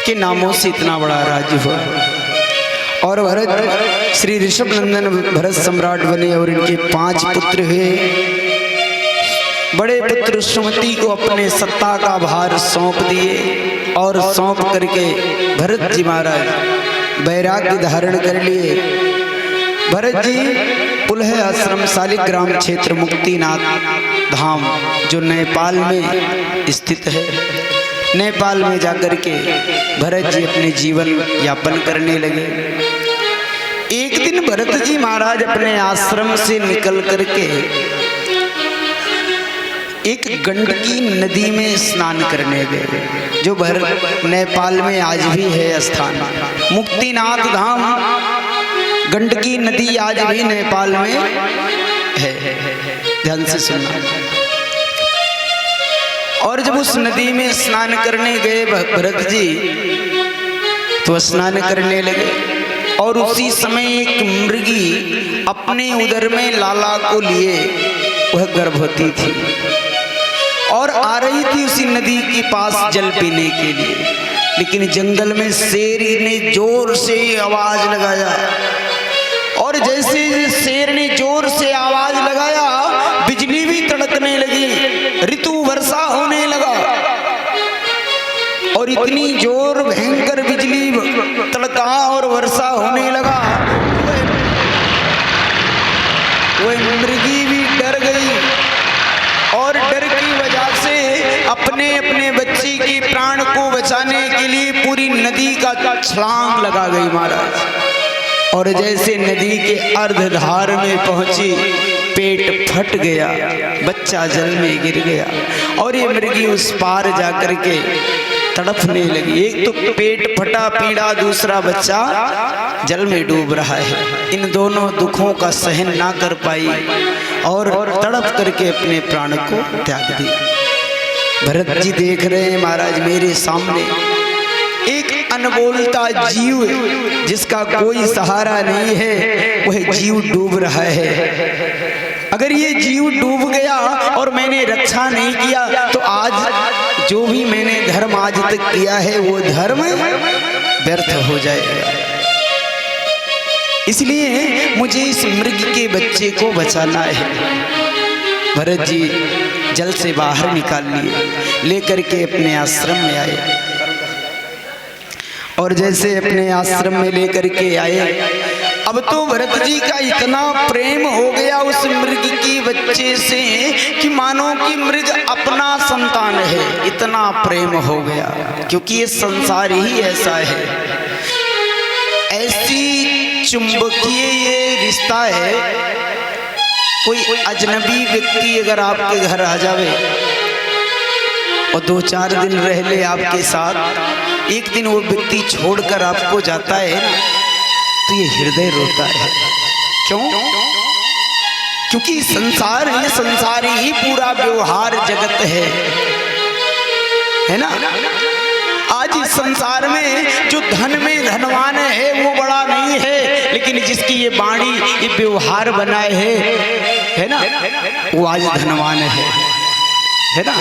के नामों से इतना बड़ा राज्य हुआ। और भरत श्री ऋषभ नंदन भरत सम्राट बने और इनके 5 पुत्र हुए। बड़े पुत्र सुमति को अपने सत्ता का भार सौंप दिए और सौंप करके भरत जी महाराज वैराग्य धारण कर लिए। भरत जी पुलह आश्रम शालिग्राम क्षेत्र मुक्तिनाथ धाम जो नेपाल में स्थित है, नेपाल में जाकर के भरत जी अपने जीवन यापन करने लगे। एक दिन भरत जी महाराज अपने आश्रम से निकल करके एक गंडकी नदी में स्नान करने गए, जो नेपाल में आज भी है स्थान। मुक्तिनाथ धाम गंडकी नदी आज भी नेपाल में है, ध्यान से सुनना। और जब उस नदी में स्नान करने गए भरत जी तो स्नान करने लगे और उसी समय एक मृगी अपने उदर में लाला को लिए वह गर्भवती थी और आ रही थी उसी नदी के पास जल पीने के लिए। लेकिन जंगल में शेर ने जोर से आवाज लगाया और जैसे शेर ने जोर से आवाज लगाया बिजली भी तड़कने लगी, ऋतु वर्षा होने लगा और इतनी जोर भयंकर बिजली तड़का और वर्षा होने लगा। वह मृगी भी डर गई और डर की वजह से अपने अपने बच्ची की प्राण को बचाने के लिए पूरी नदी का छलांग लगा गई महाराज। और जैसे नदी के अर्धधार में पहुंची पेट फट गया, बच्चा जल में गिर गया और ये मृगी उस पार जाकर के तड़पने लगी। एक तो पेट फटा पीड़ा, दूसरा बच्चा जल में डूब रहा है। इन दोनों दुखों का सहन ना कर पाई और तड़प करके अपने प्राण को त्याग दिया। भरत जी देख रहे हैं महाराज मेरे सामने एक अनबोलता जीव जिसका कोई सहारा नहीं है, वह जीव डूब रहा है। अगर ये जीव डूब गया और मैंने रक्षा नहीं किया तो आज जो भी मैंने धर्म आज तक किया है वो धर्म व्यर्थ हो जाएगा। इसलिए मुझे इस मृग के बच्चे को बचाना है। भरत जी जल से बाहर निकाल लिए, लेकर के अपने आश्रम में आए और जैसे अपने आश्रम में लेकर के आए, अब तो भरत जी का इतना प्रेम हो गया उस मृग की बच्चे से कि मानो कि मृग अपना संतान है, इतना प्रेम हो गया। क्योंकि ये संसार ही ऐसा है, ऐसी चुंबकीय ये रिश्ता है। कोई अजनबी व्यक्ति अगर आपके घर आ जावे और 2-4 दिन रह ले आपके साथ, एक दिन वो व्यक्ति छोड़कर आपको जाता है तो ये हृदय रोता है। क्यों? क्योंकि संसार ये संसार ही पूरा व्यवहार जगत है ना। आज इस संसार में जो धन में धनवान है वो बड़ा नहीं है, लेकिन जिसकी ये वाणी ये व्यवहार बनाए है ना, वो आज धनवान है ना।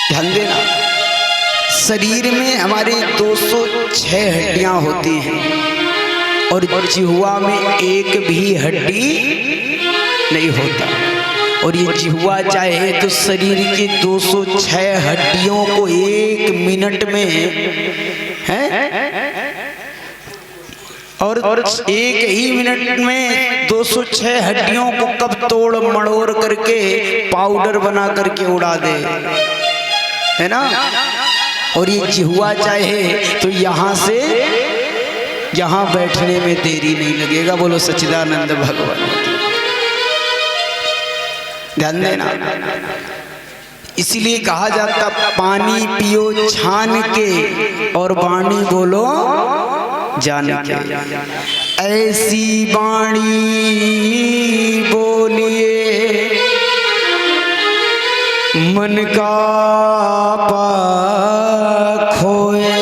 ध्यान देना, शरीर में हमारे 206 हड्डियां होती हैं और जिह्वा में एक भी हड्डी नहीं होता। और ये जिह्वा चाहे तो शरीर की 206 हड्डियों को 1 मिनट में है और एक ही मिनट में 206 हड्डियों को कब तोड़ मड़ोड़ करके पाउडर बना करके उड़ा दे, है ना। और ये जिह्वा चाहे तो यहाँ से यहाँ बैठने में देरी नहीं लगेगा। बोलो सच्चिदानंद भगवान। ध्यान देना, इसीलिए कहा जाता पानी पियो छान के और वाणी बोलो जान के। ऐसी वाणी बोलिए मन का पाख होए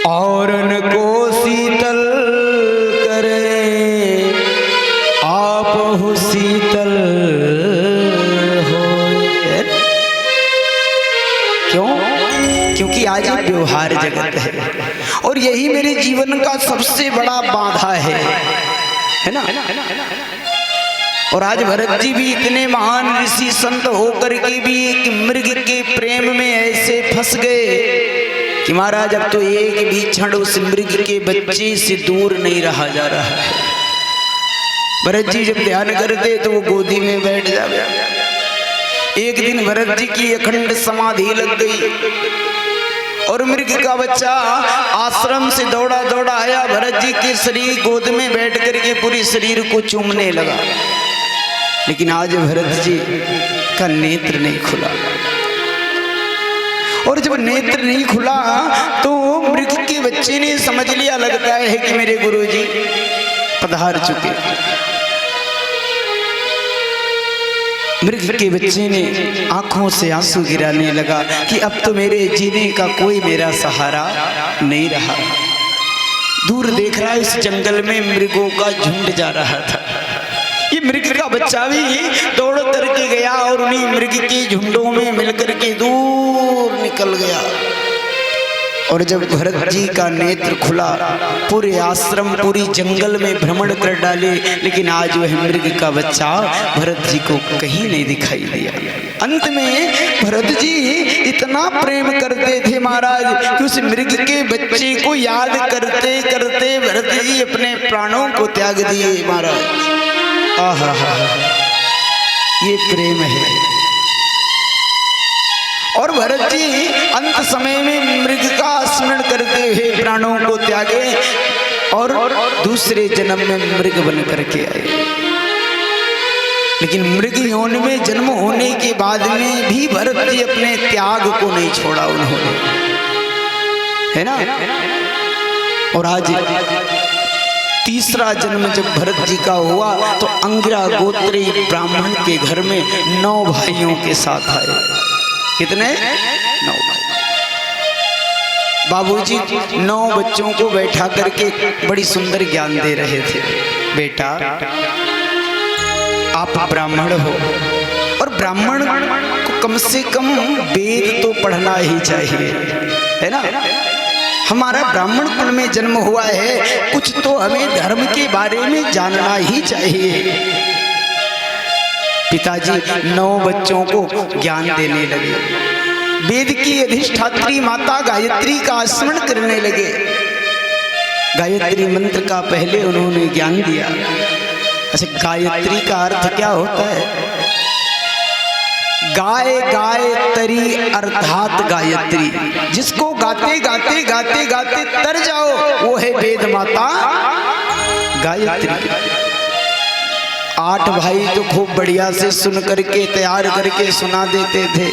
और न को शीतल करे आप हो शीतल होए। क्यों? क्योंकि आज ये व्यवहार जगत है और यही मेरे जीवन का सबसे बड़ा बाधा है ना। और आज भरत जी भी इतने महान ऋषि संत होकर के भी एक मृग के प्रेम में ऐसे फंस गए कि महाराज अब तो एक भी क्षण उस मृग के बच्चे से दूर नहीं रहा जा रहा है। भरत जी जब ध्यान करते तो वो गोदी में बैठ जाते। एक दिन भरत जी की अखंड समाधि लग गई और मृग का बच्चा आश्रम से दौड़ा दौड़ा आया, भरत जी के शरीर गोद में बैठ करके पूरे शरीर को चूमने लगा। लेकिन आज भरत जी का नेत्र नहीं खुला और जब नेत्र नहीं खुला तो मृग के बच्चे ने समझ लिया, लगता है कि मेरे गुरुजी पधार चुके। मृग के बच्चे ने आंखों से आंसू गिराने लगा कि अब तो मेरे जीने का कोई मेरा सहारा नहीं रहा। दूर देख रहा है इस जंगल में मृगों का झुंड जा रहा था। ये मृग का बच्चा भी दौड़ करके गया और उन्हीं मृग के झुंडों में मिलकर के दूर निकल गया। और जब भरत जी का नेत्र खुला, पूरे आश्रम पूरी जंगल में भ्रमण कर डाले, लेकिन आज वह मृग का बच्चा भरत जी को कहीं नहीं दिखाई दिया। अंत में भरत जी इतना प्रेम करते थे महाराज कि उस मृग के बच्चे को याद करते करते भरत जी अपने प्राणों को त्याग दिए महाराज। आहा, ये प्रेम है। और भरत जी अंत समय में मृग का स्मरण करते हुए प्राणों को त्यागे और दूसरे जन्म में मृग बन करके आए। लेकिन मृग योनि में जन्म होने के बाद में भी भरत जी अपने त्याग को नहीं छोड़ा उन्होंने, है ना। और आज तीसरा जन्म जब भरत जी का हुआ तो अंगिरा गोत्री ब्राह्मण के घर में 9 भाइयों के साथ आए। कितने? 9 भाई। बाबूजी 9 बच्चों को बैठा करके बड़ी सुंदर ज्ञान दे रहे थे। बेटा, आप ब्राह्मण हो और ब्राह्मण को कम से कम वेद तो पढ़ना ही चाहिए, है ना। हमारा ब्राह्मण कुल में जन्म हुआ है, कुछ तो हमें धर्म के बारे में जानना ही चाहिए। पिताजी 9 बच्चों को ज्ञान देने लगे। वेद की अधिष्ठात्री माता गायत्री का स्मरण करने लगे। गायत्री मंत्र का पहले उन्होंने ज्ञान दिया। अच्छा, गायत्री का अर्थ क्या होता है? गाय गाय तरी अर्थात गायत्री। जिसको गाते गाते गाते गाते तर जाओ वो है वेद माता गायत्री। 8 भाई तो खूब बढ़िया से सुन करके तैयार करके सुना देते थे,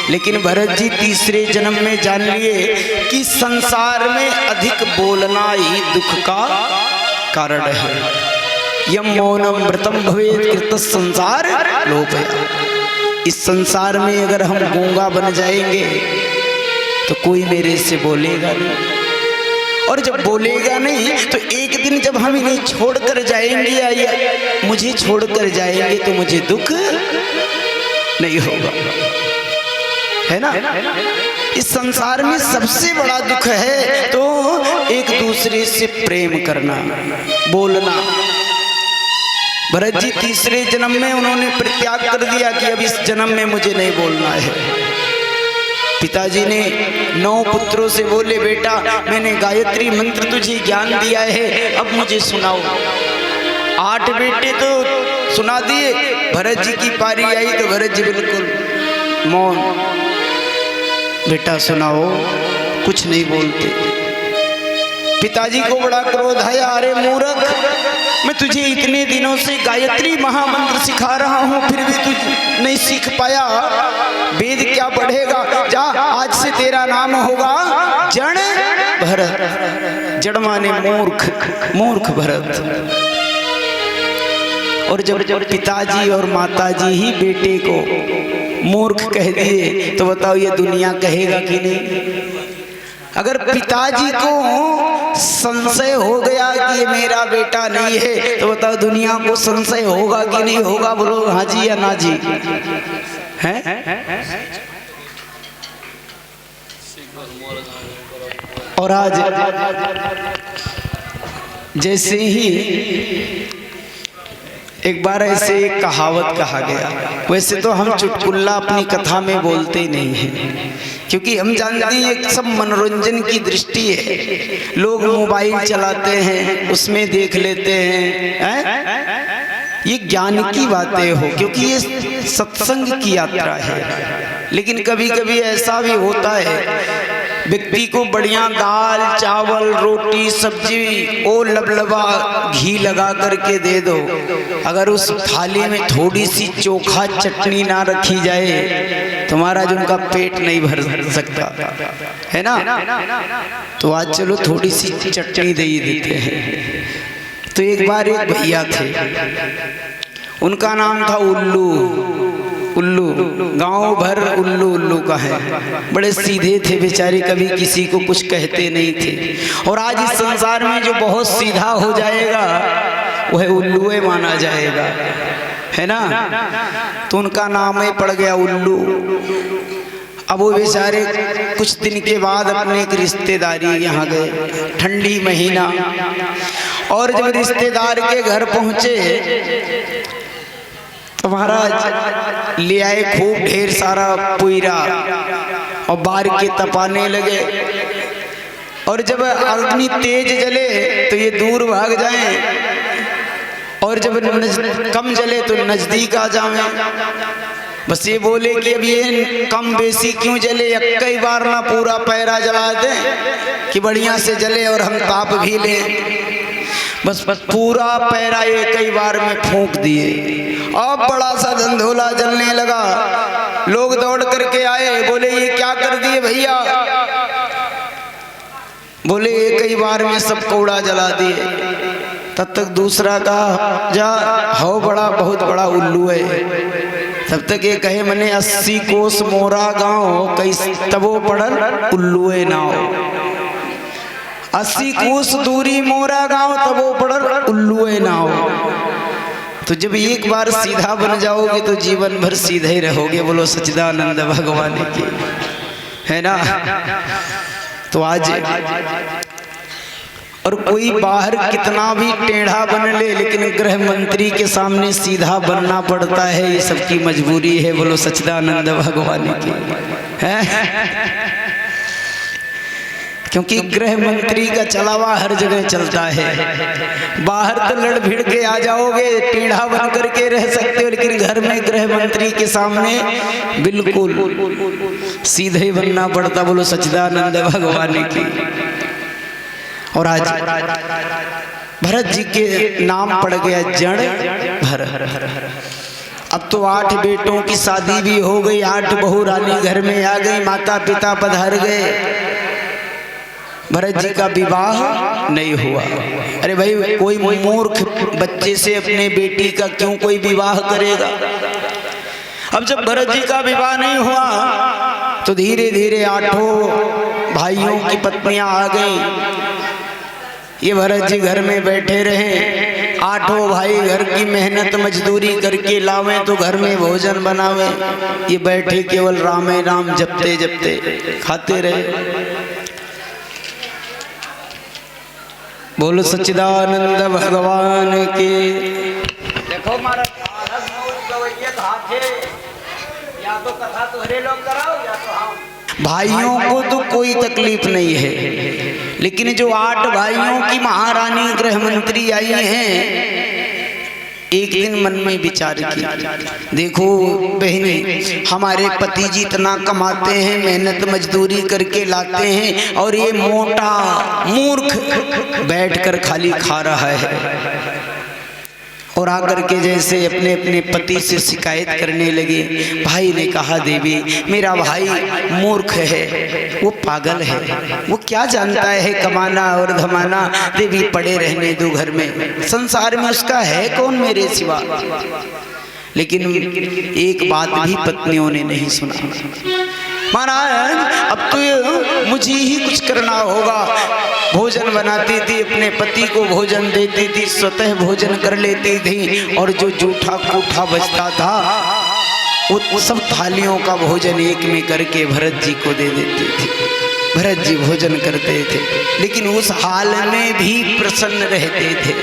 लेकिन भरत जी तीसरे जन्म में जान लिए कि संसार में अधिक बोलना ही दुख का कारण है। यम मौनम व्रतम भवेत् कृत संसार लोभया। इस संसार में अगर हम गूंगा बन जाएंगे तो कोई मेरे से बोलेगा नहीं, और जब बोलेगा नहीं तो एक दिन जब हम इन्हें छोड़कर जाएंगे या मुझे छोड़कर जाएंगे तो मुझे दुख नहीं होगा, है ना। इस संसार में सबसे बड़ा दुख है तो एक दूसरे से प्रेम करना, बोलना। भरत जी तीसरे जन्म में उन्होंने परित्याग कर दिया कि अब इस जन्म में मुझे नहीं बोलना है। पिताजी ने 9 पुत्रों से बोले, बेटा मैंने गायत्री मंत्र तुझे ज्ञान दिया है, अब मुझे सुनाओ। 8 बेटे तो सुना दिए। भरत जी की पारी आई तो भरत जी बिल्कुल मौन। बेटा सुनाओ, कुछ नहीं बोलते। पिताजी को बड़ा क्रोध आया, अरे मूर्ख, मैं तुझे इतने दिनों से गायत्री महामंत्र सिखा रहा हूँ फिर भी तू नहीं सीख पाया। वेद क्या पढ़ेगा? जा, आज से तेरा नाम होगा जड़ भरत। जड़ माने मूर्ख, मूर्ख भरत। और जब पिताजी और माताजी ही बेटे को मूर्ख कह दिए तो बताओ ये दुनिया कहेगा कि नहीं? अगर पिताजी को संशय हो गया कि ये मेरा बेटा नहीं है तो बताओ दुनिया को संशय होगा कि नहीं होगा? बोलो हाँ जी या ना जी, है? और आज जैसे ही एक बार ऐसे एक कहावत कहा गया, वैसे तो हम चुटकुल्ला अपनी कथा में बोलते ही नहीं हैं, क्योंकि हम जानते हैं ये सब मनोरंजन की दृष्टि है। लोग मोबाइल चलाते हैं, उसमें देख लेते हैं, ये ज्ञान की बातें हो, क्योंकि ये सत्संग की यात्रा है। लेकिन कभी कभी ऐसा भी होता है व्यक्ति को बढ़िया दाल चावल रोटी सब्जी और लबलबा घी लगा करके दे दो, अगर उस थाली में थोड़ी सी चोखा चटनी ना रखी जाए तो महाराज उनका पेट नहीं भर सकता है ना। तो आज चलो थोड़ी सी चटनी दे ही देते हैं। तो एक बार एक भैया थे, उनका नाम था उल्लू। उल्लू गांव भर उल्लू उल्लू का है, बड़े सीधे थे बेचारे, कभी किसी को कुछ कहते नहीं थे। और आज इस संसार में जो बहुत सीधा हो जाएगा वह उल्लू माना जाएगा, है ना। तो उनका नाम ही पड़ गया उल्लू। अब वो बेचारे कुछ दिन के बाद अपने एक रिश्तेदारी यहाँ गए, ठंडी महीना, और जब रिश्तेदार के घर पहुंचे तो महाराज ले आए खूब ढेर सारा पुईरा और बार के तपाने लगे। और जब अग्नि तेज जले तो ये दूर भाग जाएं, और जब कम जले तो नजदीक आ जाएं। बस ये बोले कि अब ये कम बेसी क्यों जले, कई बार ना पूरा पैरा जला दें कि बढ़िया से जले और हम ताप भी लें। बस पूरा पैरा ये कई बार में फूंक दिए। अब बड़ा सा धंधोला जलने लगा। लोग दौड़ करके आए, बोले ये क्या कर दिए भैया। बोले ये कई बार में सब कौड़ा जला दिए। तब तक दूसरा कहा जा हो बड़ा बहुत बड़ा उल्लू है। तब तक ये कहे मने 80 कोस मोरा गाँव कई तबो पड़ल उल्लुए नाव। 80 कोस दूरी मोरा गाँव तबो पड़ल उल्लुए नाव। तो जब एक बार सीधा बन जाओगे तो जीवन भर सीधे ही रहोगे। बोलो सच्चिदानंद भगवान की, है ना। तो आज और कोई बाहर कितना भी टेढ़ा बन ले, लेकिन गृह मंत्री के सामने सीधा बनना पड़ता है, ये सबकी मजबूरी है। बोलो सच्चिदानंद भगवान की, है। क्योंकि गृह मंत्री का चलावा हर जगह चलता है। बाहर तो लड़ भिड़ के आ जाओगे, टेढ़ा बन करके रह सकते हो, लेकिन घर में गृह मंत्री के सामने बिल्कुल सीधे ही बनना पड़ता। बोलो सच्चिदानंद भगवान की। और आज भरत जी के नाम पड़ गया जड़ भर। अब तो 8 बेटों की शादी भी हो गई, 8 बहू रानी घर में आ गई, माता पिता पधार गए। भरत जी का विवाह नहीं हुआ। अरे भाई कोई मूर्ख बच्चे से अपने बेटी का क्यों कोई विवाह करेगा। अब जब भरत जी का विवाह नहीं हुआ तो धीरे धीरे 8 भाइयों की पत्नियां आ गई। ये भरत जी घर में बैठे रहे, 8 भाई घर की मेहनत मजदूरी करके लावे तो घर में भोजन बनावे, ये बैठे केवल राम राम जपते जपते खाते रहे। बोलो सच्चिदानंद भगवान के। देखो महाराज या तो कथा तुम्हारे लोग कराओ या तो हम। भाइयों को तो कोई तकलीफ नहीं है, लेकिन जो 8 भाइयों की महारानी गृह मंत्री आई हैं, एक दिन मन में विचार किया, देखो बहनी हमारे पति जी इतना कमाते हैं, मेहनत मजदूरी करके लाते हैं, और ये मोटा मूर्ख बैठकर खाली खा रहा है। और आकर के जैसे अपने अपने पति से शिकायत करने लगे। भाई ने कहा देवी मेरा भाई मूर्ख है, वो पागल है, वो क्या जानता है कमाना और धमाना। देवी पड़े रहने दो घर में, संसार में उसका है कौन मेरे सिवा। लेकिन एक बात भी पत्नियों ने नहीं सुना। महाराज अब तो मुझे ही कुछ करना होगा। भोजन बनाती थी, अपने पति को भोजन देती थी, स्वतः भोजन कर लेती थी, और जो जूठा कूठा बचता था वो सब थालियों का भोजन एक में करके भरत जी को दे देती थी। भरत जी भोजन करते थे, लेकिन उस हाल में भी प्रसन्न रहते थे।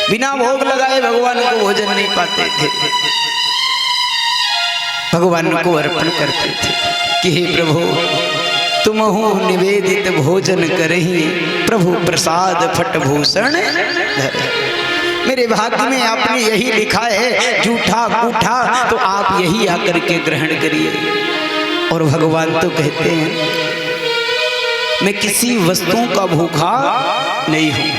बिना भोग लगाए भगवान को भोजन नहीं पाते थे, भगवान को अर्पण करते थे कि हे प्रभु तुमहु निवेदित भोजन करही, प्रभु प्रसाद फट भूषण धरे। मेरे भाग्य में आपने यही लिखा है, जूठा कूठा तो आप यही आकर के ग्रहण करिए। और भगवान तो कहते हैं मैं किसी वस्तु का भूखा नहीं हूं,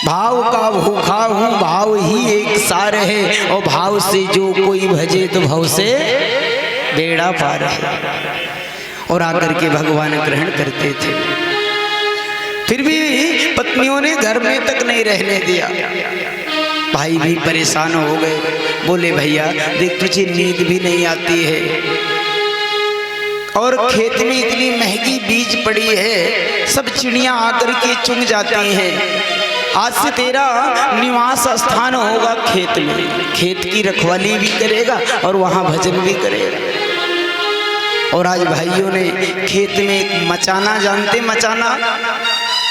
भाव का भूखा हूं। भाव ही एक सार है, और भाव से जो कोई भजे तो भाव से बेड़ा पार है। और आकर के भगवान ग्रहण करते थे। फिर भी पत्नियों ने घर में तक नहीं रहने दिया। भाई भी परेशान हो गए, बोले भैया देख तुझे नींद भी नहीं आती है, और खेत में इतनी महंगी बीज पड़ी है, सब चिड़ियां आकर के चुग जाती हैं। आज से तेरा निवास स्थान होगा खेत में, खेत की रखवाली भी करेगा और वहां भजन भी करेगा। और आज भाइयों ने खेत में एक मचाना, जानते मचाना,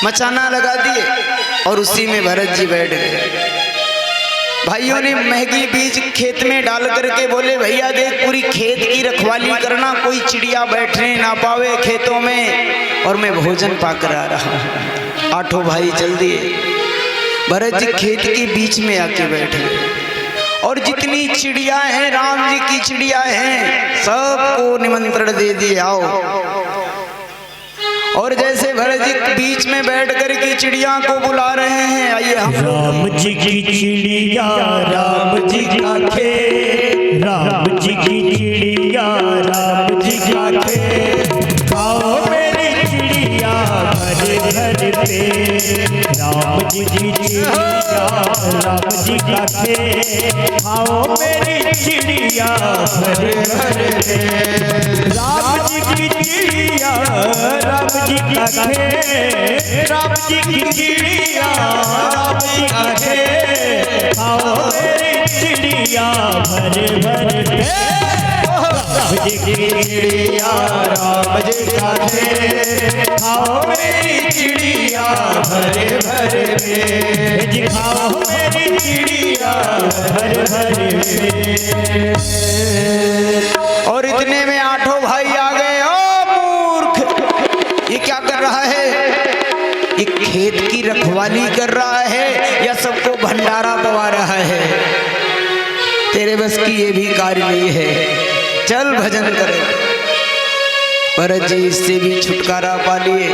मचाना लगा दिए और उसी में भरत जी बैठ गए। भाइयों ने महंगी बीज खेत में डाल करके बोले भैया देख पूरी खेत की रखवाली करना, कोई चिड़िया बैठने ना पावे खेतों में, और मैं भोजन पाकर आ रहा हूँ। आठों भाई चल दिए। भरत जी खेत के बीच में आके बैठे, और जितनी चिड़िया हैं, राम जी की चिड़िया हैं, सबको निमंत्रण दे दिए आओ। और जैसे भरत जी बीच में बैठ कर के चिड़िया को बुला रहे हैं, आइए हम। राम जी की चिड़िया राम जी का खेत, राम जी की चिड़िया राम जी का खेत, खाओ मेरी चिड़िया भरे भरे पेट। राम जी की चिड़िया राम जी का खेत, खाओ मेरी चिड़िया भरे भरे पेट। राम जी की चिड़िया राम जी का खेत, राम जी की चिड़िया राम जी का खेत, खाओ मेरी चिड़िया भरे भरे पेट। राम जी की चिड़िया राम जी का खेत, खाओ मेरी चिड़िया भरे भरे पेट। खाओ मेरी चिड़िया भरे भरे पेट। और इतने में आठों भाई आ गए। ओ मूर्ख, ये क्या कर रहा है? ये खेत की रखवाली कर रहा है या सबको भंडारा पवा रहा है? तेरे बस की ये भी कार्य नहीं है, चल भजन कर। भरत जी इससे भी छुटकारा पा लिए।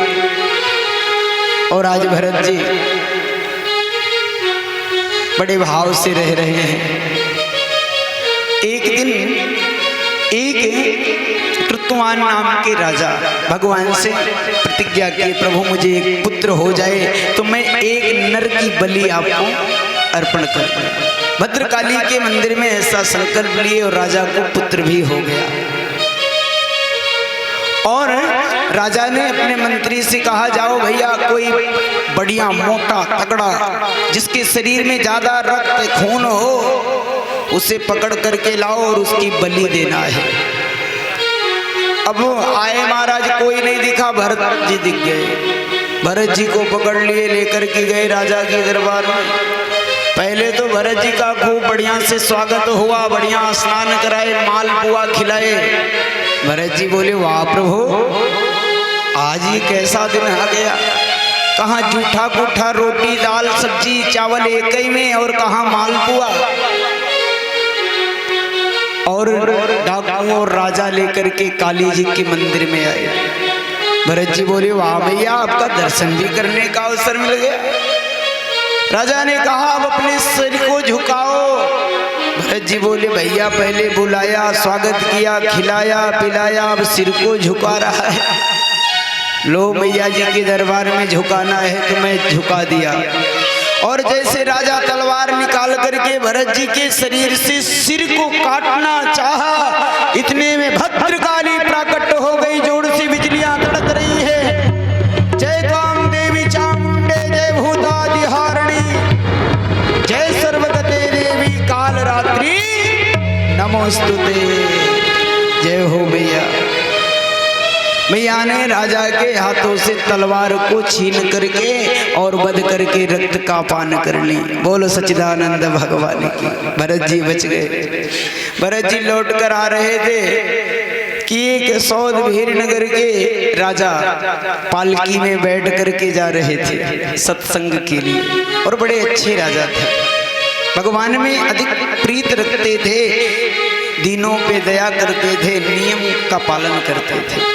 और आज भरत जी बड़े भाव से रह रहे हैं। एक दिन एक कृतवान नाम के राजा भगवान से प्रतिज्ञा की, प्रभु मुझे एक पुत्र हो जाए तो मैं एक नर की बलि आपको अर्पण करूं। भद्रकाली के मंदिर में ऐसा संकल्प लिए और राजा को पुत्र भी हो गया। और राजा ने अपने मंत्री से कहा जाओ भैया कोई बढ़िया मोटा तगड़ा जिसके शरीर में ज्यादा रक्त खून हो उसे पकड़ करके लाओ और उसकी बलि देना है। अब आए महाराज, कोई नहीं दिखा, भरत जी दिख गए। भरत जी को पकड़ लिए, लेकर के गए राजा के दरबार में। पहले तो भरत जी का खूब बढ़िया से स्वागत हुआ, बढ़िया स्नान कराए, मालपुआ खिलाए। भरत जी बोले वाह प्रभु, आज ही कैसा दिन आ गया। कहाँ जूठा कूठा रोटी दाल सब्जी चावल एक ही में, और कहाँ मालपुआ। और डाकू और राजा लेकर के काली जी के मंदिर में आए। भरत जी बोले वाह भैया, आपका दर्शन भी करने का अवसर मिल गया। राजा ने कहा अब अपने सिर को झुकाओ। भरत जी बोले भैया पहले बुलाया, स्वागत किया, खिलाया पिलाया, अब सिर को झुका रहा है। लो मैया जी के दरबार में झुकाना है तो मैं झुका दिया। और जैसे राजा तलवार निकाल करके भरत जी के शरीर से सिर को काटना चाहा, इतने में भद्रकाली प्रकट हो गई। जोर से बिजलियां तड़क रही है। जय काम देवी चामुंडे, जय भूतादिहारिणी, जय सर्वगते देवी कालरात्रि नमोस्तुते। जय हो भैया। मैया ने राजा के हाथों से तलवार को छीन करके और वध करके रक्त का पान कर ली। बोलो सच्चिदानंद भगवान की। भरत जी बच गए। भरत जी लौट कर आ रहे थे कि एक सौद भीर नगर के राजा पालकी में बैठ करके जा रहे थे सत्संग के लिए, और बड़े अच्छे राजा थे, भगवान में अधिक प्रीत रखते थे, दीनों पे दया करते थे, नियम का पालन करते थे।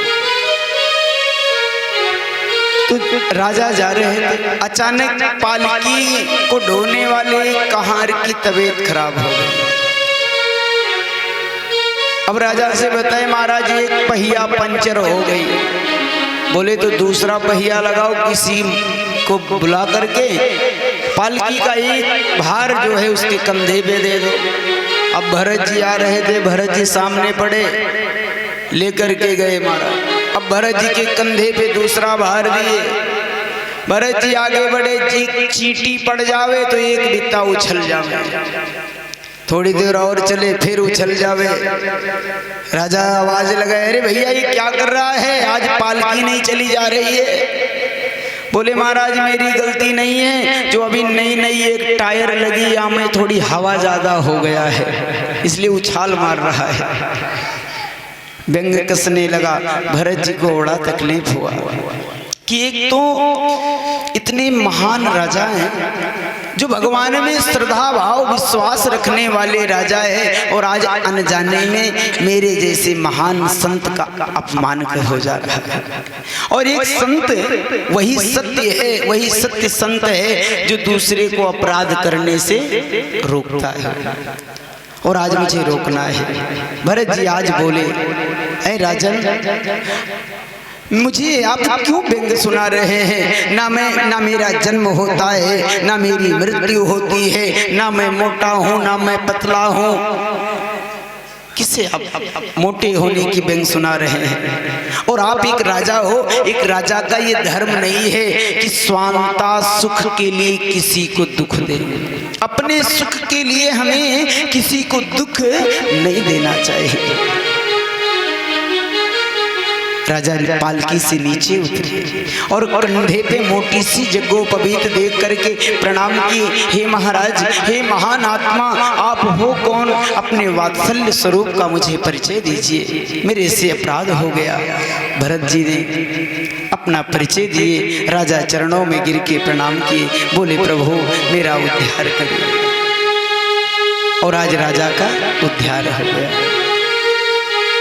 तो राजा जा रहे थे, अचानक पालकी को ढोने वाले कहार की तबीयत खराब हो गई। अब राजा से बताए महाराज एक पहिया पंचर हो गई। बोले तो दूसरा पहिया लगाओ, किसी को बुला करके पालकी का एक भार जो है उसके कंधे पे दे दो। अब भरत जी आ रहे थे, भरत जी सामने पड़े, लेकर के गए महाराज। अब भरत जी के कंधे पे दूसरा भार दिए, भरत जी आगे बढ़े, जी चींटी पड़ जावे तो एक बित्ता उछल जावे, थोड़ी देर और चले फिर उछल जावे। राजा आवाज लगाए, अरे भैया ये क्या कर रहा है, आज पालकी नहीं चली जा रही है। बोले महाराज मेरी गलती नहीं है, जो अभी नई नई एक टायर लगी या में थोड़ी हवा ज्यादा हो गया है, इसलिए उछाल मार रहा है। व्यंग कसने लगा। भरत जी को बड़ा तकलीफ हुआ कि एक तो इतने महान राजा हैं, जो भगवान में श्रद्धा भाव विश्वास रखने वाले राजा है, और आज अनजाने में मेरे जैसे महान संत का अपमान हो जा रहा है। और एक संत वही सत्य है, वही सत्य संत है जो दूसरे को अपराध करने से रोकता है, और आज मुझे रोकना है। भरत जी आज बोले, ऐ राजन मुझे आप क्यों व्यंग सुना रहे हैं? ना मेरा जन्म होता है, ना मेरी मृत्यु होती है, ना मैं मोटा हूँ ना मैं पतला हूँ, किससे आप मोटे होने की व्यंग सुना रहे हैं? और आप एक राजा हो, एक राजा का ये धर्म नहीं है कि स्वांता सुख के लिए किसी को दुख दे। अपने सुख के लिए हमें किसी को दुख नहीं देना चाहिए। राजा पालकी से नीचे उतरे और कंधे पे मोटी सी जग्गोपवीत देख करके प्रणाम किए, हे महाराज, हे महान आत्मा, आप हो कौन? अपने वात्सल्य स्वरूप का मुझे परिचय दीजिए, मेरे से अपराध हो गया। भरत जी ने अपना परिचय दिए, राजा चरणों में गिर के प्रणाम किए, बोले प्रभु मेरा उद्धार करिए। और आज राजा का उद्धार हो गया,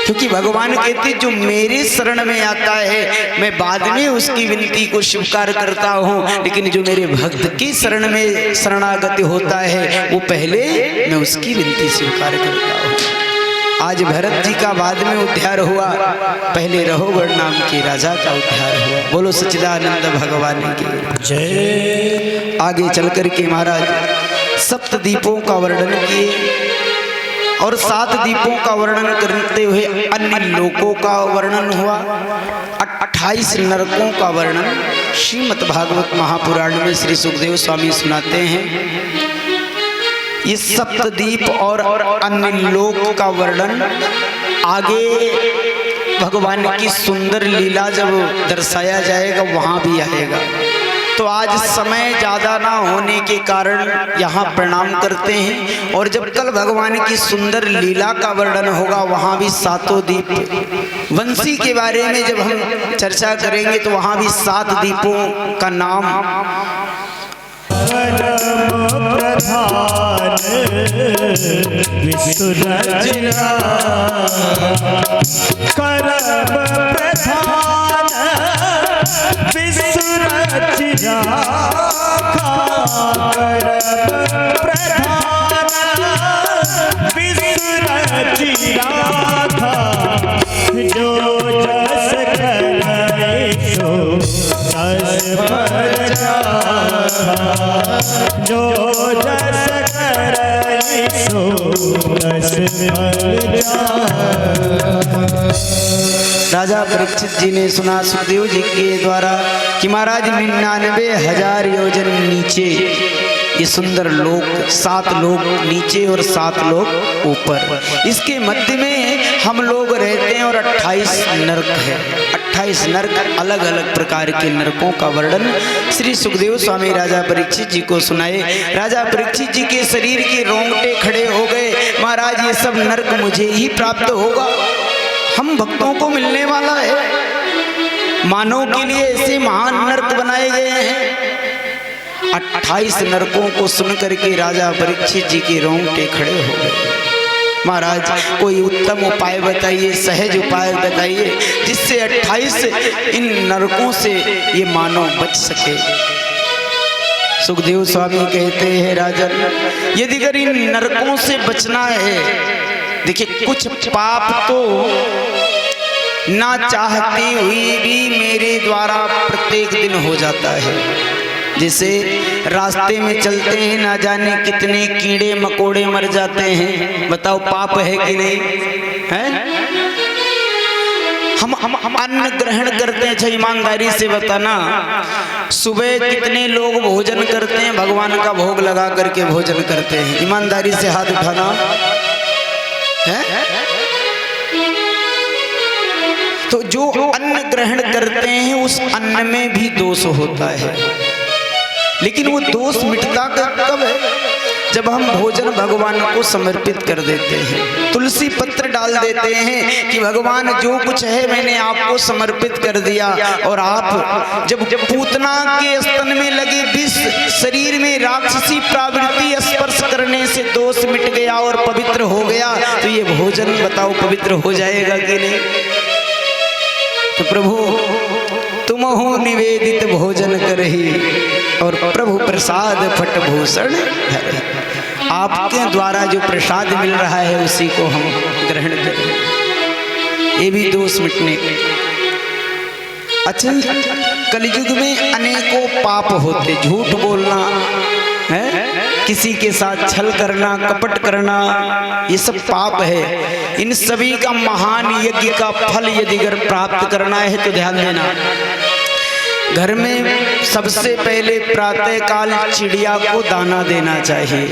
क्योंकि भगवान कहते जो मेरे शरण में आता है मैं बाद में उसकी विनती को स्वीकार करता हूँ, लेकिन जो मेरे भक्त की शरण में शरणागत होता है वो पहले मैं उसकी विनती स्वीकार करता हूँ। आज भरत जी का बाद में उद्धार हुआ, पहले रहोगढ़ नाम के राजा का उद्धार हुआ। बोलो सच्चिदानंद भगवान की जय। आगे चल कर के महाराज सप्तदीपों का वर्णन किए, और 7 दीपों का वर्णन करते हुए अन्य लोकों का वर्णन हुआ, 28 नरकों का वर्णन श्रीमद् भागवत महापुराण में श्री सुखदेव स्वामी सुनाते हैं। ये सप्तदीप और अन्य लोक का वर्णन आगे भगवान की सुंदर लीला जब दर्शाया जाएगा वहां भी आएगा। तो आज समय ज़्यादा ना होने के कारण यहाँ प्रणाम करते हैं, और जब कल भगवान की सुंदर लीला का वर्णन होगा वहाँ भी 7 दीप, वंशी के बारे में जब हम चर्चा करेंगे तो वहाँ भी 7 दीपों का नाम राजा परीक्षित जी ने सुना सुखदेव जी के द्वारा कि महाराज 99,000 योजन नीचे ये सुंदर लोक, 7 लोक नीचे और 7 लोक ऊपर, इसके मध्य में हम लोग रहते हैं और 28 नरक है। 28 नरक, अलग अलग प्रकार के नरकों का वर्णन श्री सुखदेव स्वामी राजा परीक्षित जी को सुनाए। राजा परीक्षित जी के शरीर के रोंगटे खड़े हो गए। महाराज ये सब नरक मुझे ही प्राप्त होगा, हम भक्तों को मिलने वाला है। मानव के लिए ऐसे महान नरक बनाए गए हैं। 28 नरकों को सुनकर के राजा परीक्षित जी के रोंगटे खड़े हो गए। महाराज कोई उत्तम उपाय बताइए, सहज उपाय बताइए, जिससे 28 इन नरकों से ये मानव बच सके। सुखदेव स्वामी कहते हैं राजन, यदि अगर इन नरकों से बचना है, देखिए कुछ पाप तो ना चाहते हुए भी मेरे द्वारा प्रत्येक दिन हो जाता है। जैसे रास्ते में चलते हैं, ना जाने कितने कीड़े मकोड़े मर जाते हैं। बताओ पाप है कि नहीं है? हम अन्न ग्रहण करते हैं। अच्छा ईमानदारी से बताना, सुबह कितने लोग भोजन करते हैं, भगवान का भोग लगा करके भोजन करते हैं? ईमानदारी से हाथ उठाना है। तो जो अन्न ग्रहण करते हैं उस अन्न में भी दोष होता है, लेकिन वो दोष मिटता कब है? जब हम भोजन भगवान को समर्पित कर देते हैं, तुलसी पत्र डाल देते हैं कि भगवान जो कुछ है मैंने आपको समर्पित कर दिया। और आप जब पूतना के स्तन में लगे विष, शरीर में राक्षसी प्रवृत्ति स्पर्श करने से दोष मिट गया और पवित्र हो गया, तो ये भोजन बताओ पवित्र हो जाएगा कि नहीं? तो प्रभु तुमहु निवेदित भोजन करहि और प्रभु प्रसाद फट भूषण धरे। आपके द्वारा जो प्रसाद मिल रहा है उसी को हम ग्रहण करें, ये भी दोष मिटने के। अच्छा, कलयुग में अनेकों पाप होते, झूठ बोलना है, किसी के साथ छल करना, कपट करना, ये सब पाप है। इन सभी का महान यज्ञ का फल यदि अगर प्राप्त करना है तो ध्यान देना, घर में सबसे पहले प्रातः काल चिड़िया को दाना देना चाहिए।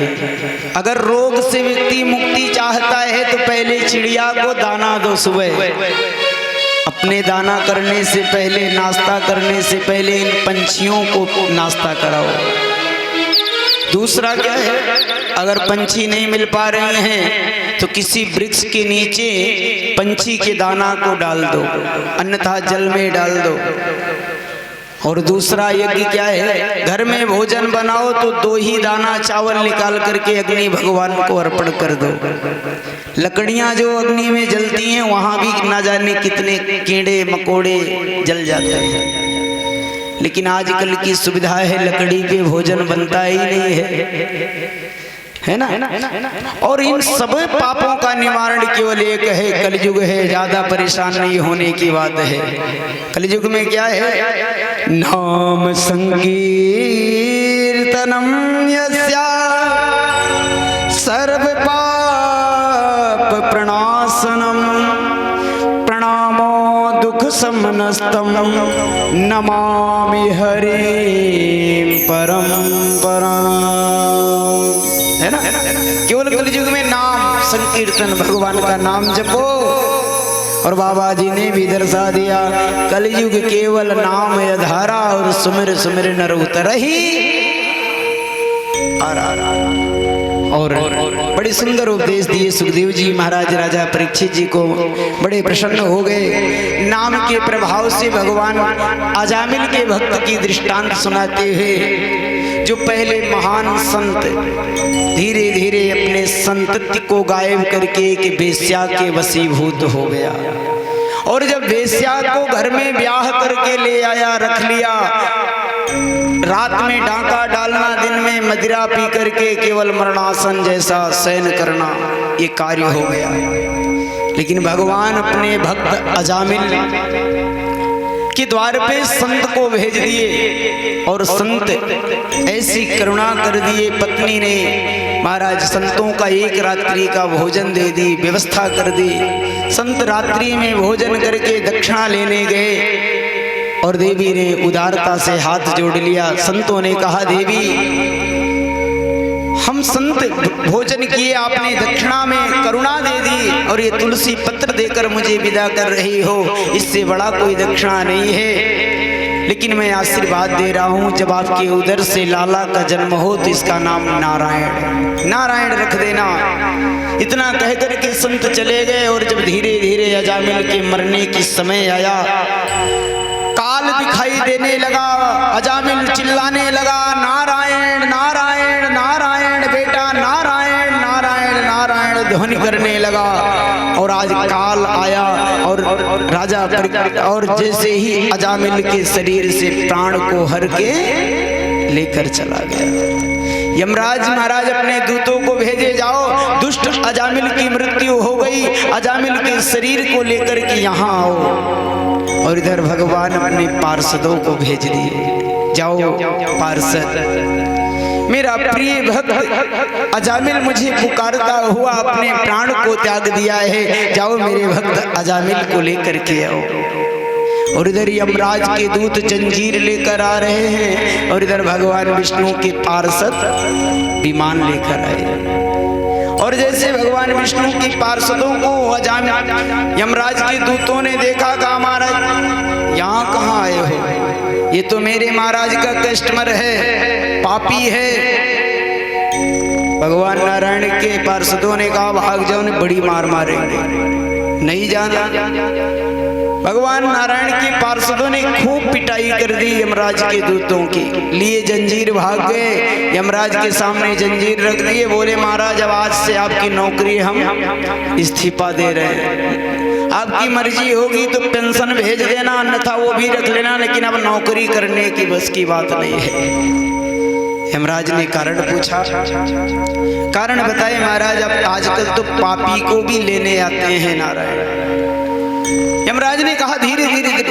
अगर रोग से व्यक्ति मुक्ति चाहता है तो पहले चिड़िया को दाना दो सुबह। अपने दाना करने से पहले, नाश्ता करने से पहले इन पंछियों को नाश्ता कराओ। दूसरा क्या है, अगर पंछी नहीं मिल पा रहे हैं तो किसी वृक्ष के नीचे पंछी के दाना को डाल दो, अन्यथा जल में डाल दो। और दूसरा यज्ञ क्या है, घर में भोजन बनाओ तो 2 ही दाना चावल निकाल करके अग्नि भगवान को अर्पण कर दो। लकड़ियां जो अग्नि में जलती हैं वहां भी ना जाने कितने कीड़े मकोड़े जल जाते हैं, लेकिन आजकल की सुविधा है लकड़ी पे भोजन बनता ही नहीं है ना? और इन सब पापों का निवारण केवल एक है, कलयुग है, ज्यादा परेशान नहीं होने की बात है। कलयुग में क्या है, नाम संकीर्तनम यस्या सर्व पाप प्रणाशनम प्रणामो दुख समनस्तम नमामि हरि परम परम। है ना? केवल कलयुग में नाम संकीर्तन, भगवान का नाम जपो। और बाबा जी ने भी दर्शा दिया, कलयुग केवल नाम आधारा और सुमिर सुमिर नर उतरहि। और बड़े सुंदर उपदेश दिए सुखदेव जी महाराज राजा परीक्षित जी को, बड़े प्रसन्न हो गए। नाम के प्रभाव से भगवान अजामिल के भक्त की दृष्टांत सुनाते हुए, जो पहले महान संत धीरे धीरे अपने संतति को गायब करके एक वेश्या के वशीभूत हो गया। और जब वेश्या को घर में ब्याह करके ले आया, रख लिया, रात में डांका डालना, दिन में मदिरा पी करके केवल मरणासन जैसा शयन करना, ये कार्य हो गया। लेकिन भगवान अपने भक्त अजामिल के द्वार पे संत को भेज दिए और संत ऐसी करुणा कर दिए, पत्नी ने महाराज संतों का एक रात्रि का भोजन दे दी, व्यवस्था कर दी। संत रात्रि में भोजन करके दक्षिणा लेने गए और देवी ने उदारता से हाथ जोड़ लिया। संतों ने कहा, देवी हम हम संत भोजन किए, आपने दक्षिणा में करुणा दे दी और ये तुलसी पत्र देकर मुझे विदा कर रही हो, इससे बड़ा कोई दक्षिणा नहीं है। लेकिन मैं आशीर्वाद दे रहा हूँ, जब आपके उदर से लाला का जन्म हो तो इसका नाम नारायण, नारायण रख देना। इतना कहकर के संत चले गए। और जब धीरे धीरे अजामिल के मरने की समय आया, काल दिखाई देने लगा, अजामिल चिल्लाने लगा, नारायण नारायण नारायण, बेटा नारायण नारायण नारायण ध्वनि करने लगा। और आज काल आया और राजा और जैसे ही अजामिल के शरीर से प्राण को हर के लेकर चला गया। यमराज महाराज अपने दूतों को भेजे, जाओ दुष्ट अजामिल की मृत्यु हो गई, अजामिल के शरीर को लेकर के यहाँ आओ। और इधर भगवान अपने पार्षदों को भेज दिए, जाओ पार्षद, मेरा प्रिय भक्त अजामिल मुझे पुकारता हुआ अपने प्राण को त्याग दिया है, जाओ मेरे भक्त अजामिल को लेकर के आओ। और इधर यमराज के दूत जंजीर लेकर आ रहे हैं और इधर भगवान विष्णु के पार्षद विमान लेकर आए। और जैसे भगवान विष्णु के पार्षदों को अजामिल यमराज के दूतों ने देखा, कहा महाराज यहाँ कहाँ आए हो, ये तो मेरे महाराज का कस्टमर है, पापी है। भगवान नारायण के पार्षदों ने कहा भाग जाओ, ने बड़ी मार मारेंगे, नहीं जाना। भगवान नारायण के पार्षदों ने खूब पिटाई कर दी यमराज के दूतों की, लिए जंजीर भाग गए। यमराज के सामने जंजीर रख दिए, बोले महाराज अब आज से आपकी नौकरी हम इस्तीफा दे रहे हैं, आपकी मर्जी होगी तो पेंशन भेज देना, अन्यथा वो भी रख लेना, लेकिन अब नौकरी करने की बस की बात नहीं है। यमराज ने कारण पूछा, कारण बताए महाराज, अब आजकल तो पापी को भी लेने आते हैं नारायण। यमराज ने कहा धीरे धीरे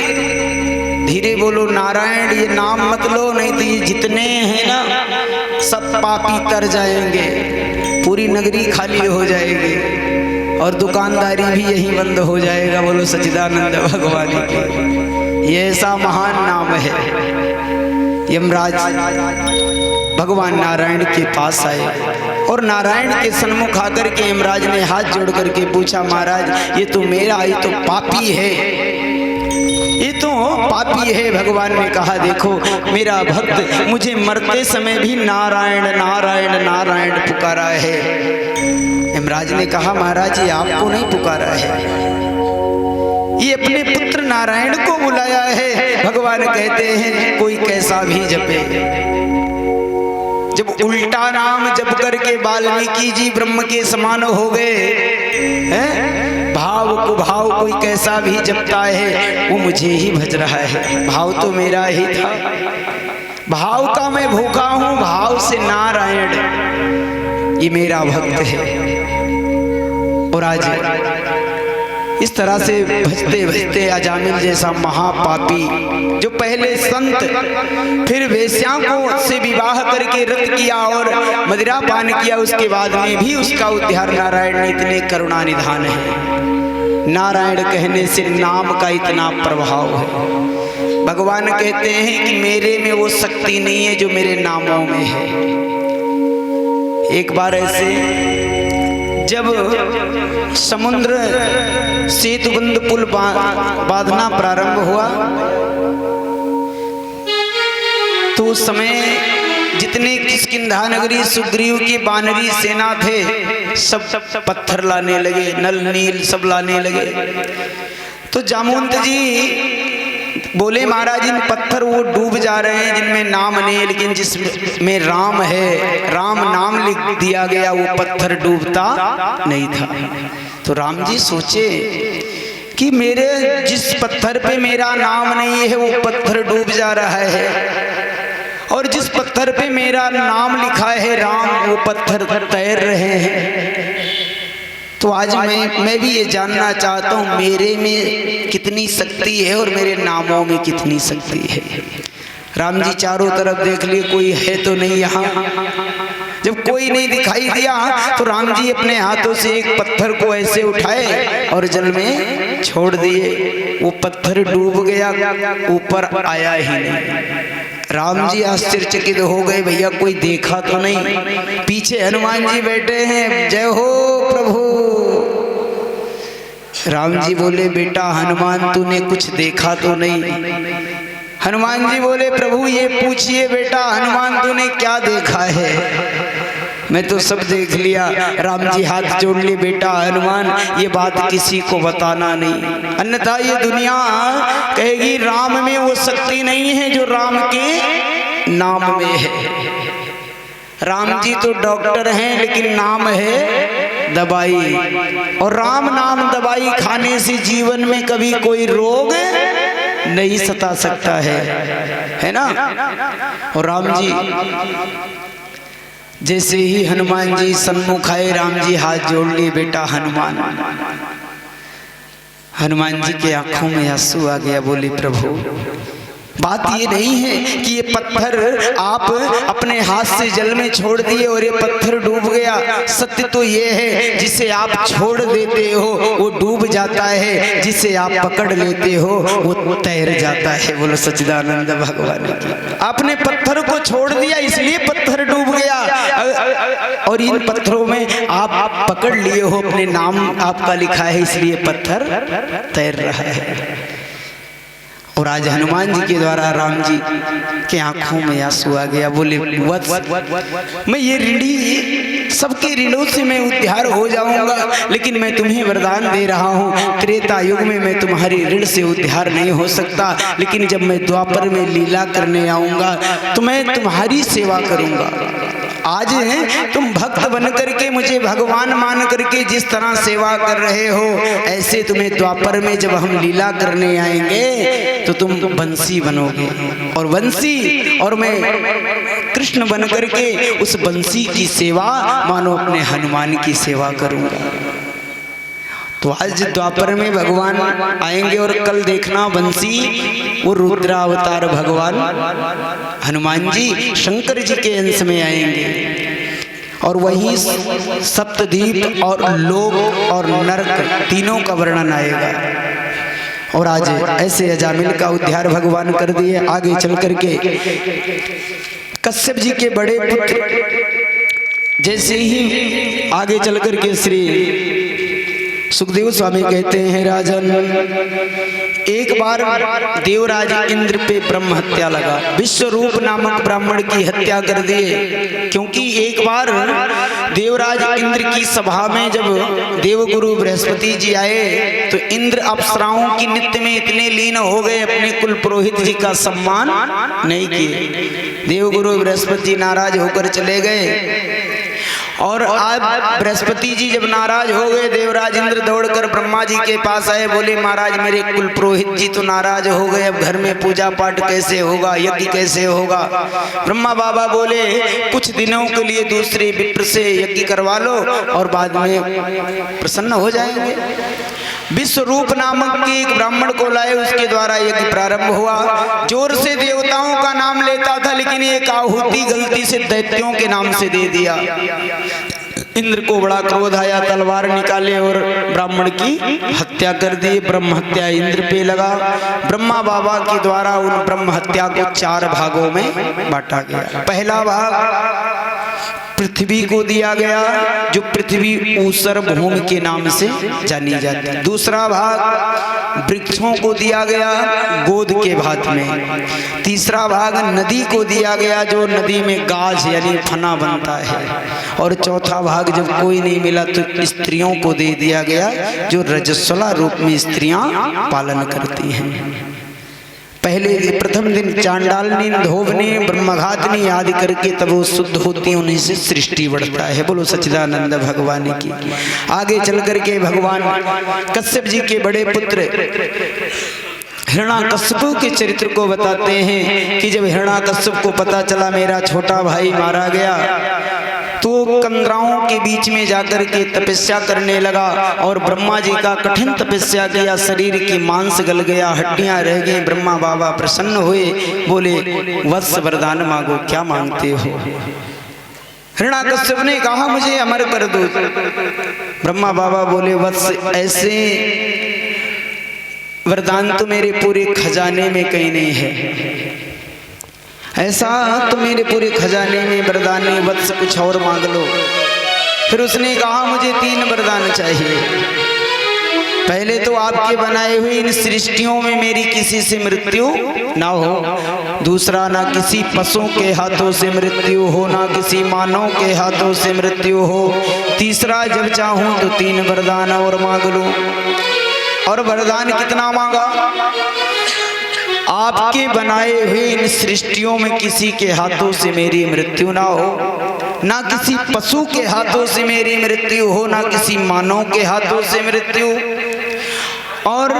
धीरे बोलो, नारायण ये नाम मत लो, नहीं तो ये जितने हैं ना सब पापी तर जाएंगे, पूरी नगरी खाली हो जाएगी और दुकानदारी भी यही बंद हो जाएगा। बोलो सच्चिदानंद भगवान की, ये ऐसा महान नाम है। यमराज भगवान नारायण के पास आए और नारायण के सन्मुख आकर के यमराज ने हाथ जोड़ करके पूछा, महाराज ये तो मेरा, ये तो पापी है, ये तो पापी है। भगवान ने कहा देखो मेरा भक्त मुझे मरते समय भी नारायण नारायण नारायण पुकारा है। यमराज ने कहा महाराज ये आपको नहीं पुकारा है, ये अपने पुत्र नारायण को बुलाया है। भगवान कहते हैं कोई कैसा भी जपे, जब उल्टा नाम जप करके वाल्मीकि जी ब्रह्म के समान हो गए हैं, भाव को भाव कोई कैसा भी जपता है वो मुझे ही भज रहा है, भाव तो मेरा ही था, भाव का मैं भूखा हूं, भाव से नारायण ये मेरा भक्त है। और आज इस तरह से भजते भजते अजामिल जैसा महापापी जो पहले संत फिर वेश्याओं को से विवाह करके रत किया और मदिरा पान किया, उसके बाद में भी उसका उद्धार नारायण ने इतने करुणा निधान है। नारायण कहने से नाम का इतना प्रभाव है। भगवान कहते हैं कि मेरे में वो शक्ति नहीं है जो मेरे नामों में है। एक बार ऐसे जब समुद्र सेतुबंध पुल बांधना प्रारंभ हुआ तो उस समय जितने किष्किंधा नगरी सुग्रीव की बानरी सेना थे सब पत्थर लाने लगे, नल नील सब लाने लगे। तो जामवंत जी बोले महाराज इन पत्थर वो डूब जा रहे हैं जिनमें नाम नहीं है, लेकिन जिसमें राम है, राम नाम लिख दिया गया, वो पत्थर डूबता नहीं था। तो राम जी सोचे कि मेरे जिस पत्थर पे मेरा नाम नहीं है वो पत्थर डूब जा रहा है, और जिस पत्थर पे मेरा नाम लिखा है राम वो पत्थर तैर रहे हैं। तो आज मैं भी ये जानना चाहता हूँ मेरे में कितनी शक्ति है और मेरे नामों में कितनी शक्ति है। राम जी चारों तरफ देख लिए, कोई है तो नहीं यहाँ। जब कोई नहीं दिखाई दिया तो राम जी अपने हाथों से एक पत्थर को ऐसे उठाए और जल में छोड़ दिए। वो पत्थर डूब गया, ऊपर आया ही नहीं। राम जी आश्चर्यचकित हो गए, भैया कोई देखा तो नहीं। पीछे हनुमान जी बैठे हैं, जय हो प्रभु। राम जी बोले, बेटा हनुमान तूने कुछ देखा तो नहीं? हनुमान जी बोले, प्रभु ये पूछिए बेटा हनुमान तूने क्या देखा है? मैं तो सब देख लिया। राम जी हाथ जोड़ लिए, बेटा हनुमान ये बात किसी को बताना नहीं, अन्यथा ये दुनिया कहेगी राम में वो शक्ति नहीं है जो राम के नाम में है। राम जी तो डॉक्टर हैं लेकिन नाम है दवाई, और राम नाम दवाई खाने से जीवन में कभी कोई रोग नहीं सता सकता है ना। और राम जी जैसे ही हनुमान जी सन्मुख आए, राम जी हाथ जोड़ लिए, बेटा हनुमान। हनुमान जी के आंखों में आंसू आ गया, बोले प्रभु बात ये नहीं है कि ये पत्थर आप अपने हाथ से जल में छोड़ दिए और ये पत्थर डूब गया। सत्य तो ये है जिसे आप छोड़ देते हो वो डूब जाता है, जिसे आप पकड़ लेते हो वो तैर जाता है। बोलो सच्चिदानंद भगवान की। आपने पत्थर को छोड़ दिया इसलिए पत्थर डूब गया, और इन पत्थरों में आप पकड़ लिए हो, अपने नाम आपका लिखा है इसलिए पत्थर तैर रहा है। और आज हनुमान जी के द्वारा राम जी के आंखों में आंसू आ गया। बोले वत्स, मैं ये ऋणी, सबके ऋणों से मैं उद्धार हो जाऊंगा, लेकिन मैं तुम्हें वरदान दे रहा हूँ, त्रेता युग में मैं तुम्हारी ऋण से उद्धार नहीं हो सकता, लेकिन जब मैं द्वापर में लीला करने आऊंगा तो मैं तुम्हारी सेवा करूंगा। आज तुम भक्त बन करके मुझे भगवान मान करके जिस तरह सेवा कर रहे हो, ऐसे तुम्हें द्वापर में जब हम लीला करने आएंगे तो तुम बंसी बनोगे, और बंसी और मैं कृष्ण बन करके उस बंसी की सेवा मानो अपने हनुमान की सेवा करूंगा। तो आज द्वापर में भगवान आएंगे, और कल देखना बंसी वो रुद्रावतार भगवान हनुमान जी शंकर जी के अंश में आएंगे, और वहीं सप्तद्वीप और लोक और नरक तीनों का वर्णन आएगा। और आज ऐसे अजामिल का उद्धार भगवान कर दिए। आगे चल करके कश्यप जी के बड़े पुत्र जैसे ही आगे चल करके श्री सुखदेव स्वामी कहते हैं, राजन एक बार देवराज इंद्र पे ब्रह्म हत्या लगा, विश्वरूप नामक ब्राह्मण की हत्या कर दिए। क्योंकि एक बार देवराज इंद्र की सभा में जब देवगुरु बृहस्पति जी आए तो इंद्र अप्सराओं की नित्य में इतने लीन हो गए, अपने कुल पुरोहित जी का सम्मान नहीं किए। देवगुरु बृहस्पति जी नाराज होकर चले गए, और आज बृहस्पति जी जब नाराज हो गए, देवराज इंद्र दौड़कर ब्रह्मा जी के पास आए, बोले महाराज मेरे कुल पुरोहित जी तो नाराज हो गए, अब घर में पूजा पाठ कैसे होगा, यज्ञ कैसे होगा। ब्रह्मा बाबा बोले कुछ दिनों के लिए दूसरे विप्र से यज्ञ करवा लो और बाद में प्रसन्न हो जाएंगे। विश्वरूप नामक के एक ब्राह्मण को लाए, उसके द्वारा यज्ञ प्रारंभ हुआ। जोर से देवताओं का नाम लेता था, लेकिन एक आहुति गलती से दैत्यों के नाम से दे दिया। इंद्र को बड़ा क्रोध आया, तलवार निकाले और ब्राह्मण की हत्या कर दी। ब्रह्म हत्या इंद्र पे लगा। ब्रह्मा बाबा के द्वारा उन ब्रह्म हत्या को 4 भागों में बांटा गया। पहला भाग पृथ्वी को दिया गया, जो पृथ्वी ऊसर भूमि के नाम से जानी जाती है। दूसरा भाग वृक्षों को दिया गया, गोद के भात में। तीसरा भाग नदी को दिया गया, जो नदी में गाज यानी फना बनता है। और चौथा भाग जब कोई नहीं मिला तो स्त्रियों को दे दिया गया, जो रजस्वला रूप में स्त्रियां पालन करती हैं। पहले प्रथम दिन चांडालनी, धोबनी, ब्रह्मघातनी आदि करके तब वो शुद्ध होती, उन्हीं से सृष्टि बढ़ता है। बोलो सच्चिदानंद भगवान की। आगे चल करके भगवान कश्यप जी के बड़े पुत्र हिरण्याकश्यप के चरित्र को बताते हैं कि जब हिरण्याकश्यप को पता चला मेरा छोटा भाई मारा गया, तो कंदराओं के बीच में जाकर के तपस्या करने लगा, और ब्रह्मा जी का कठिन तपस्या किया। शरीर की मांस गल गया, हड्डियां रह गई। ब्रह्मा बाबा प्रसन्न हुए, बोले वत्स वरदान मांगो, क्या मांगते हो। हिरण्याकश्यप ने कहा मुझे अमर कर दो। ब्रह्मा बाबा बोले वत्स ऐसे वरदान तो मेरे पूरे खजाने में कहीं नहीं है, ऐसा तो मेरे पूरे खजाने में वरदान है, वत्स कुछ और मांग लो। फिर उसने कहा मुझे 3 वरदान चाहिए। पहले तो आपके बनाए हुए इन सृष्टियों में मेरी किसी से मृत्यु ना हो, दूसरा ना किसी पशु के हाथों से मृत्यु हो, ना किसी मानव के हाथों से मृत्यु हो, तीसरा जब चाहूं तो 3 वरदान और मांग लूं। और वरदान कितना मांगा? आपके बनाए हुए इन सृष्टियों में किसी के हाथों से मेरी मृत्यु ना हो, ना किसी पशु के हाथों से मेरी मृत्यु हो, ना किसी मानव के हाथों से मृत्यु, और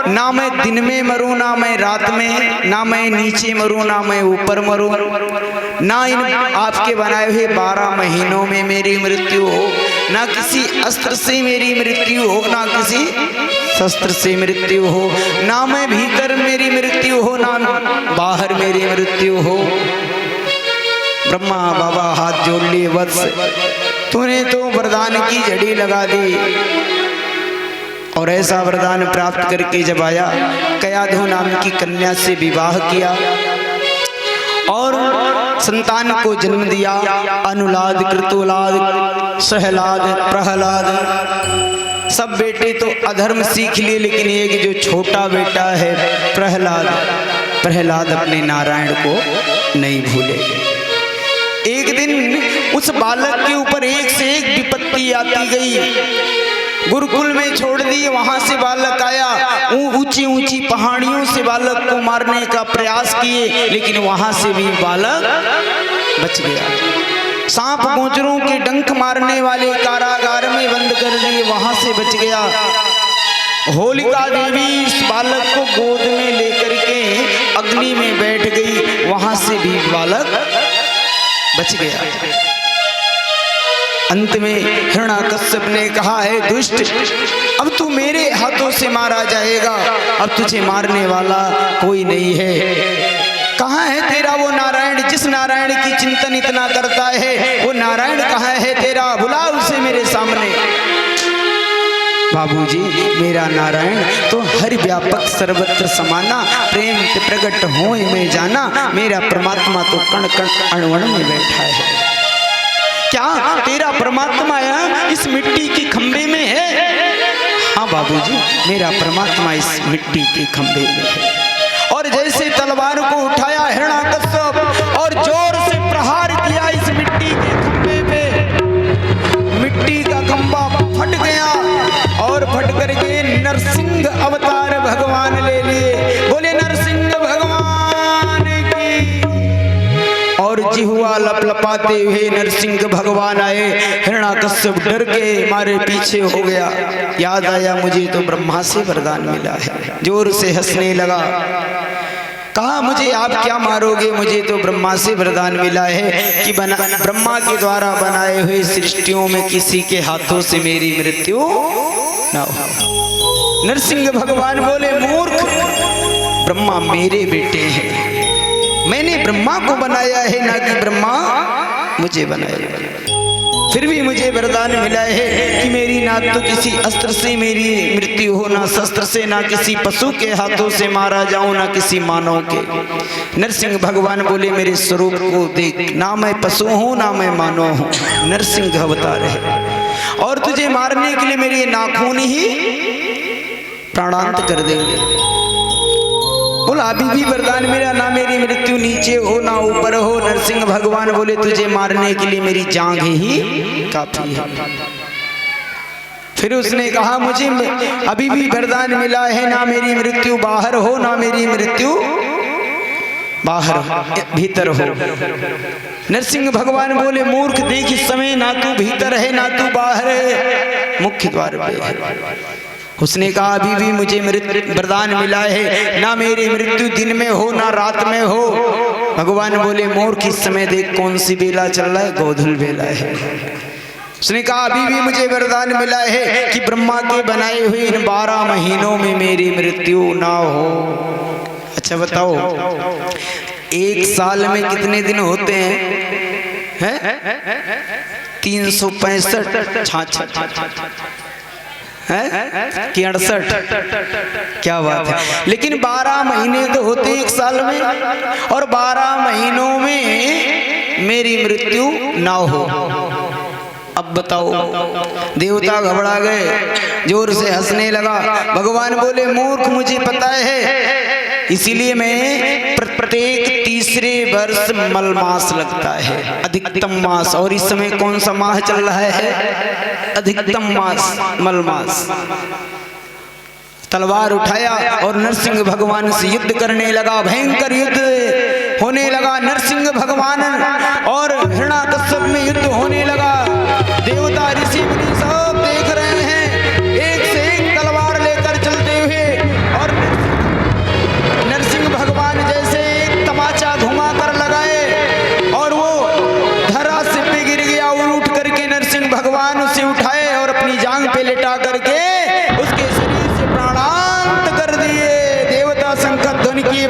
ना मैं दिन में मरूं ना मैं रात में, ना मैं नीचे मरूं ना मैं ऊपर मरूं, ना इन आपके बनाए हुए 12 महीनों में मेरी मृत्यु हो, ना किसी अस्त्र से मेरी मृत्यु हो, ना किसी शस्त्र से मृत्यु हो, ना मैं भीतर मेरी मृत्यु हो, ना बाहर मेरी मृत्यु हो। ब्रह्मा बाबा हाथ जोड़ लिए, वत्स तूने तो वरदान की झड़ी लगा दी। और ऐसा वरदान प्राप्त करके जब आया, कयाधु नाम की कन्या से विवाह किया और संतान को जन्म दिया। अनुलाद, कृतुलाद, सहलाद, प्रहलाद, सब बेटे तो अधर्म सीख लिए, लेकिन एक जो छोटा बेटा है प्रहलाद अपने नारायण को नहीं भूले। एक दिन उस बालक के ऊपर एक से एक विपत्ति आती गई। गुरुकुल में छोड़ दिए, वहां से बालक आया, ऊंची ऊंची पहाड़ियों से बालक को मारने का प्रयास किए, लेकिन वहां से भी बालक बच गया। सांप गोचरों के डंक मारने वाले कारागार में बंद कर दिए, वहां से बच गया। होलिका देवी इस बालक को गोद में लेकर के अग्नि में बैठ गई, वहां से भी बालक बच गया। अंत में हिरण्याकश्यप ने कहा, है दुष्ट, अब तू मेरे हाथों से मारा जाएगा, अब तुझे मारने वाला कोई नहीं है। कहाँ है तेरा वो नारायण, जिस नारायण की चिंतन इतना करता है, वो नारायण कहाँ है तेरा, बुला उसे मेरे सामने। बाबूजी, मेरा नारायण तो हर व्यापक सर्वत्र समाना, प्रेम से प्रकट होए में जाना, मेरा परमात्मा तो कण कण अणुअण में बैठा है। क्या तेरा परमात्मा इस मिट्टी के खंबे में है? हाँ बाबूजी, मेरा परमात्मा इस मिट्टी के खंबे में है। और जैसे तलवार को उठाया हिरण्याकश्यप और जोर से प्रहार किया इस मिट्टी के खंबे पे, मिट्टी का खंबा फट गया और फट करके नरसिंह अवतार भगवान ले लिए। बोले नरसिंह भगवान की। और जिह्वा लपलपाते हुए नरसिंह भगवान आए। हिरण्याकश्यप डर के मारे पीछे हो गया। याद आया मुझे तो ब्रह्मा से वरदान मिला है। जोर से हंसने लगा, कहा मुझे आप क्या मारोगे, मुझे तो ब्रह्मा से वरदान मिला है कि ब्रह्मा के द्वारा बनाए हुए सृष्टियों में किसी के हाथों से मेरी मृत्यु ना हो। नरसिंह भगवान बोले मूर्ख, ब्रह्मा मेरे बेटे हैं, मैंने ब्रह्मा को बनाया है ना कि ब्रह्मा मुझे बनाया। फिर भी मुझे वरदान मिला है कि मेरी ना तो किसी अस्त्र से मेरी मृत्यु हो, ना शस्त्र से, ना किसी पशु के हाथों से मारा जाऊं, ना किसी मानव के। नरसिंह भगवान बोले मेरे स्वरूप को देख, ना मैं पशु हूं ना मैं मानव हूं, नरसिंह अवतार है। और तुझे मारने के लिए मेरे नाखून ही प्राणांत कर देंगे। बोला अभी भी वरदान मेरा, ना मेरी मृत्यु नीचे हो ना ऊपर हो। नरसिंह भगवान बोले तुझे मारने के लिए मेरी जांघ ही काफी है। फिर उसने कहा मुझे अभी भी वरदान मिला है, ना मेरी मृत्यु बाहर हो ना मेरी मृत्यु बाहर भीतर हो। नरसिंह भगवान बोले मूर्ख, देख इस समय ना तू भीतर है ना तू बाहर है, मुख्य द्वार पे है। उसने कहा अभी भी मुझे वरदान मिला है, ना मेरी मृत्यु दिन में हो ना रात में हो। भगवान बोले मूर्ख, इस समय देख कौन सी बेला चल रहा है, गोधूल बेला है। उसने कहा अभी भी मुझे वरदान मिला है कि ब्रह्मा के बनाए हुए इन 12 महीनों में मेरी मृत्यु ना हो। अच्छा बताओ, एक साल में कितने दिन होते हैं? 365 66। है कि 68? क्या बात है। लेकिन 12 महीने तो होते एक साल में, और 12 महीनों में मेरी मृत्यु ना हो। अब बताओ, देवता घबरा गए, जोर से हंसने लगा। भगवान बोले, मूर्ख, मुझे पता है, इसीलिए मैं प्रत्येक तीसरे वर्ष मलमास लगता है, अधिकतम मास। और इस समय कौन सा माह चल रहा है? अधिकतम मास, मलमास। तलवार उठाया और नरसिंह भगवान से युद्ध करने लगा। भयंकर युद्ध होने लगा। नरसिंह भगवान और हिरण्याकश्यप में युद्ध होने लगा। देवता, ऋषि मुनि सब देख रहे हैं, एक से एक तलवार लेकर चलते हुए। और नरसिंह भगवान जैसे एक तमाचा घुमा कर लगाए और वो धरा से पे गिर गया। उठ करके नरसिंह भगवान उसे उठाए और अपनी जांग पे लेटा करके उसके शरीर से प्राणांत कर दिए। देवता शंख ध्वनि किए,